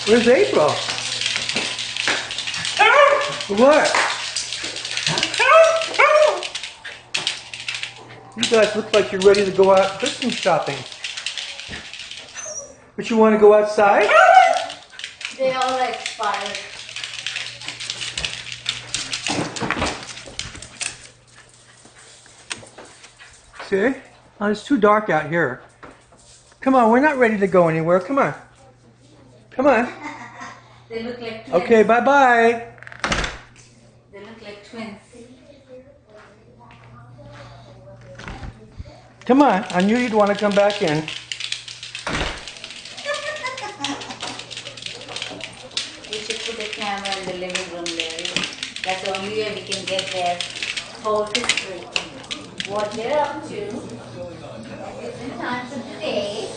Where's April? What? You guys look like you're ready to go out Christmas shopping. But you want to go outside? They all expired. See? Oh, it's too dark out here. Come on, we're not ready to go anywhere. Come on. Come on. They look like twins. Okay, bye-bye. They look like twins. Come on. I knew you'd want to come back in. We should put a camera in the living room there. That's the only way we can get their whole history. What they're up to. It's in time for today.